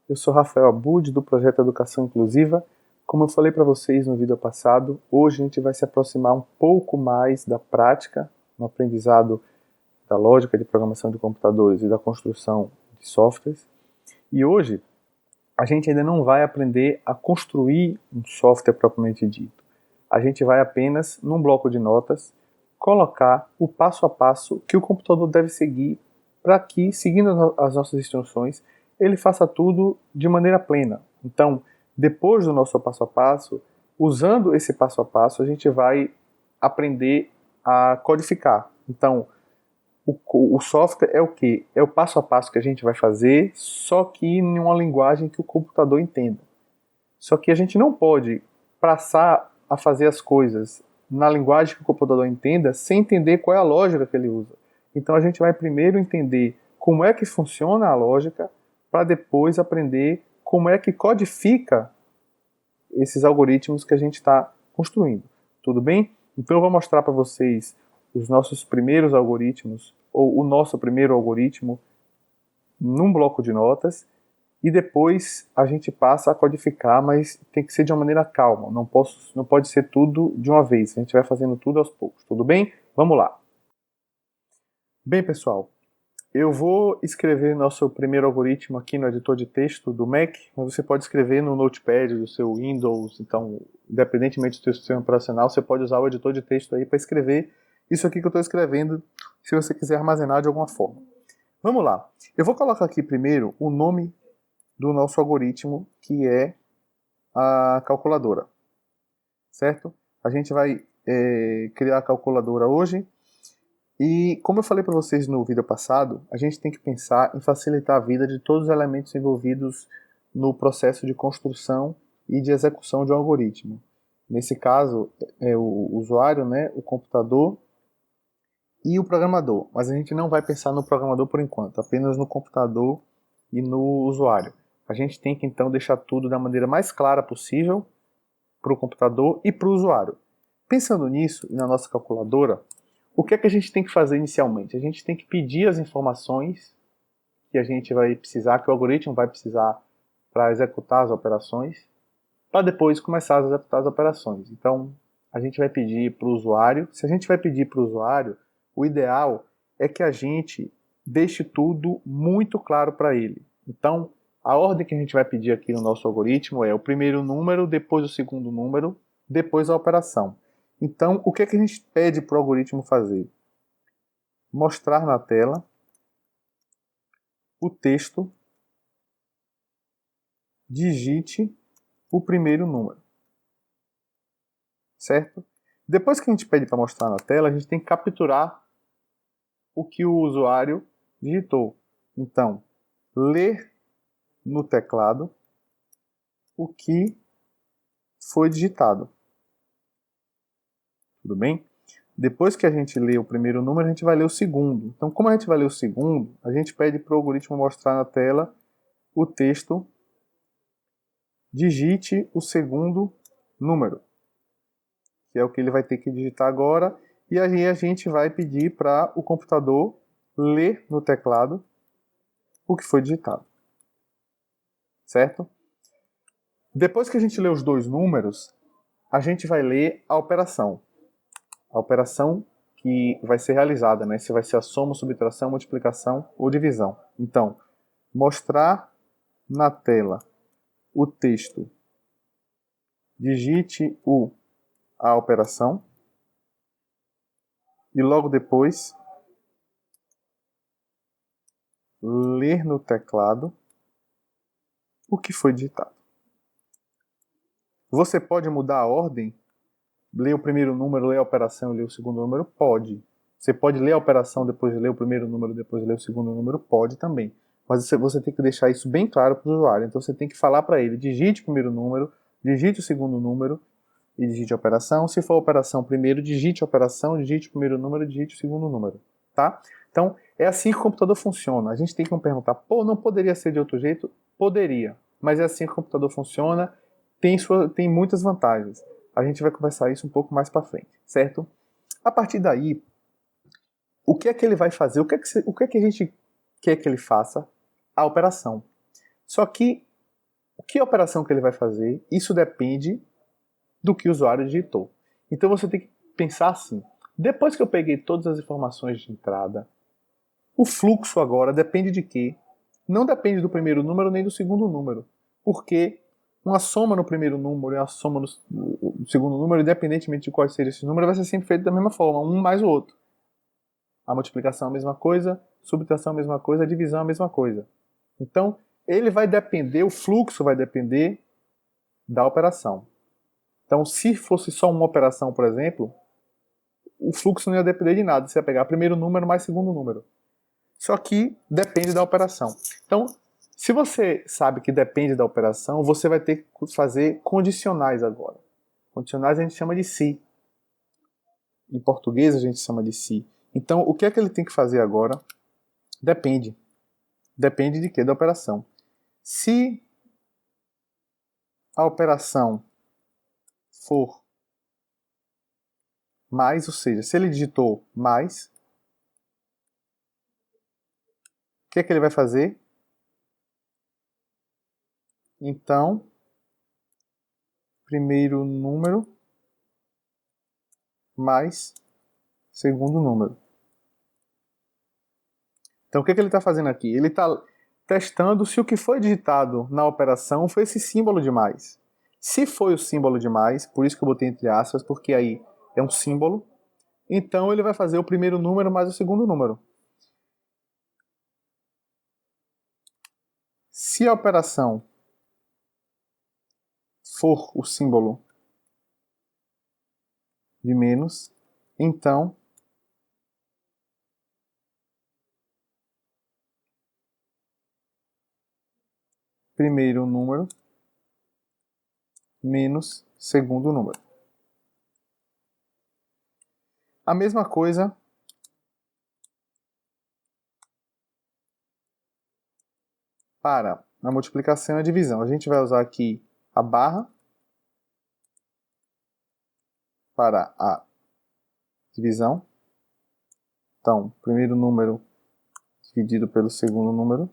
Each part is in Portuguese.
Eu sou Rafael Abud, do projeto Educação Inclusiva. Como eu falei para vocês no vídeo passado, hoje a gente vai se aproximar um pouco mais da prática no aprendizado da lógica de programação de computadores e da construção de softwares. E hoje a gente ainda não vai aprender a construir um software propriamente dito. A gente vai apenas, num bloco de notas, colocar o passo a passo que o computador deve seguir para que, seguindo as nossas instruções, ele faça tudo de maneira plena. Então, depois do nosso passo a passo, usando esse passo a passo, a gente vai aprender a codificar. Então, o software é o quê? É o passo a passo que a gente vai fazer, só que em uma linguagem que o computador entenda. Só que a gente não pode passar a fazer as coisas na linguagem que o computador entenda sem entender qual é a lógica que ele usa. Então a gente vai primeiro entender como é que funciona a lógica para depois aprender como é que codifica esses algoritmos que a gente está construindo. Tudo bem? Então eu vou mostrar para vocês os nossos primeiros algoritmos, ou o nosso primeiro algoritmo, num bloco de notas, e depois a gente passa a codificar, mas tem que ser de uma maneira calma, não pode ser tudo de uma vez, a gente vai fazendo tudo aos poucos, tudo bem? Vamos lá! Bem, pessoal, eu vou escrever nosso primeiro algoritmo aqui no editor de texto do Mac, mas você pode escrever no Notepad do seu Windows, então, independentemente do seu sistema operacional, você pode usar o editor de texto aí para escrever isso aqui que eu estou escrevendo, se você quiser armazenar de alguma forma. Vamos lá, eu vou colocar aqui primeiro o nome do nosso algoritmo, que é a calculadora, certo? A gente vai criar a calculadora hoje, e como eu falei para vocês no vídeo passado, a gente tem que pensar em facilitar a vida de todos os elementos envolvidos no processo de construção e de execução de um algoritmo. Nesse caso, é o usuário, né, o computador e o programador, mas a gente não vai pensar no programador por enquanto, apenas no computador e no usuário. A gente tem que então deixar tudo da maneira mais clara possível para o computador e para o usuário. Pensando nisso e na nossa calculadora, o que é que a gente tem que fazer inicialmente? A gente tem que pedir as informações que a gente vai precisar, que o algoritmo vai precisar para executar as operações, para depois começar a executar as operações. Então, a gente vai pedir para o usuário. Se a gente vai pedir para o usuário, o ideal é que a gente deixe tudo muito claro para ele. Então, a ordem que a gente vai pedir aqui no nosso algoritmo é o primeiro número, depois o segundo número, depois a operação. Então, o que é que a gente pede para o algoritmo fazer? Mostrar na tela o texto, digite o primeiro número. Certo? Depois que a gente pede para mostrar na tela, a gente tem que capturar o que o usuário digitou. Então, ler no teclado o que foi digitado. Tudo bem? Depois que a gente lê o primeiro número, a gente vai ler o segundo. Então, como a gente vai ler o segundo, a gente pede para o algoritmo mostrar na tela o texto, digite o segundo número, que é o que ele vai ter que digitar agora, e aí a gente vai pedir para o computador ler no teclado o que foi digitado. Certo? Depois que a gente lê os dois números, a gente vai ler a operação. A operação que vai ser realizada, né? Se vai ser a soma, subtração, multiplicação ou divisão. Então, mostrar na tela o texto, digite a operação e logo depois ler no teclado o que foi digitado. Você pode mudar a ordem? Ler o primeiro número, ler a operação e ler o segundo número? Pode. Você pode ler a operação, depois ler o primeiro número, depois ler o segundo número? Pode também. Mas você tem que deixar isso bem claro para o usuário. Então você tem que falar para ele, digite o primeiro número, digite o segundo número e digite a operação. Se for a operação primeiro, digite a operação, digite o primeiro número, digite o segundo número. Tá? Então é assim que o computador funciona. A gente tem que perguntar, pô, não poderia ser de outro jeito? Poderia. Mas é assim que o computador funciona, tem muitas vantagens. A gente vai conversar isso um pouco mais para frente, certo? A partir daí, o que é que ele vai fazer? O que é que a gente quer que ele faça? A operação. Só que Que operação que ele vai fazer? Isso depende do que o usuário digitou. Então você tem que pensar assim, depois que eu peguei todas as informações de entrada, o fluxo agora depende de quê? Não depende do primeiro número nem do segundo número, porque uma soma no primeiro número e uma soma no segundo número, independentemente de qual seja esse número, vai ser sempre feito da mesma forma, um mais o outro. A multiplicação é a mesma coisa, subtração é a mesma coisa, a divisão é a mesma coisa. Então, ele vai depender, o fluxo vai depender da operação. Então, se fosse só uma operação, por exemplo, o fluxo não ia depender de nada. Você ia pegar primeiro número mais segundo número. Só que depende da operação. Então, se você sabe que depende da operação, você vai ter que fazer condicionais agora. Condicionais a gente chama de se. Em português a gente chama de se. Então, o que é que ele tem que fazer agora? Depende. Depende de quê? Da operação. Se a operação for mais, ou seja, se ele digitou mais, o que é que ele vai fazer? Então, primeiro número mais segundo número. Então, o que é que ele está fazendo aqui? Ele está testando se o que foi digitado na operação foi esse símbolo de mais. Se foi o símbolo de mais, por isso que eu botei entre aspas, porque aí é um símbolo, então ele vai fazer o primeiro número mais o segundo número. Se a operação for o símbolo de menos, então primeiro número menos segundo número. A mesma coisa para a multiplicação e a divisão. A gente vai usar aqui a barra para a divisão. Então, primeiro número dividido pelo segundo número.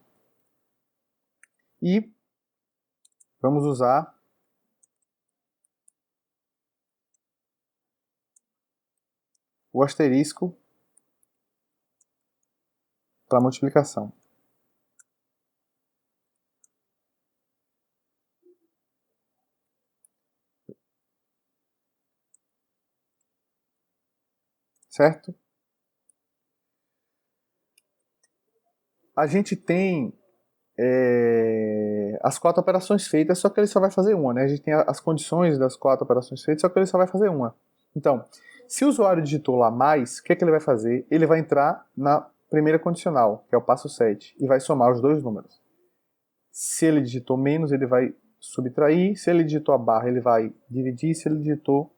E vamos usar o asterisco para multiplicação. Certo? A gente tem as 4 operações feitas, só que ele só vai fazer uma, né? A gente tem as condições das 4 operações feitas, só que ele só vai fazer uma. Então, se o usuário digitou lá mais, o que é que ele vai fazer? Ele vai entrar na primeira condicional, que é o passo 7, e vai somar os dois números. Se ele digitou menos, ele vai subtrair. Se ele digitou a barra, ele vai dividir. Se ele digitou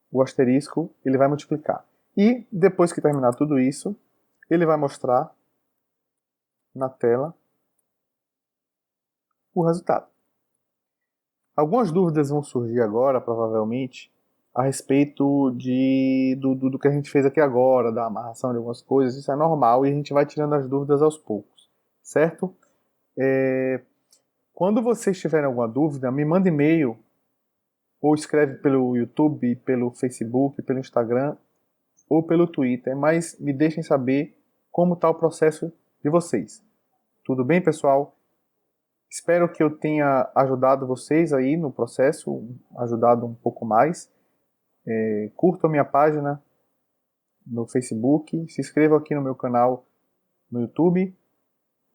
o asterisco, ele vai multiplicar. E depois que terminar tudo isso, ele vai mostrar na tela o resultado. Algumas dúvidas vão surgir agora, provavelmente, a respeito do que a gente fez aqui agora, da amarração de algumas coisas. Isso é normal e a gente vai tirando as dúvidas aos poucos, certo? Quando vocês tiverem alguma dúvida, me manda e-mail ou escreve pelo YouTube, pelo Facebook, pelo Instagram ou pelo Twitter, mas me deixem saber como está o processo de vocês. Tudo bem, pessoal? Espero que eu tenha ajudado vocês aí no processo, ajudado um pouco mais. Curtam a minha página no Facebook, se inscrevam aqui no meu canal no YouTube,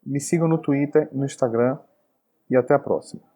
me sigam no Twitter e no Instagram e até a próxima.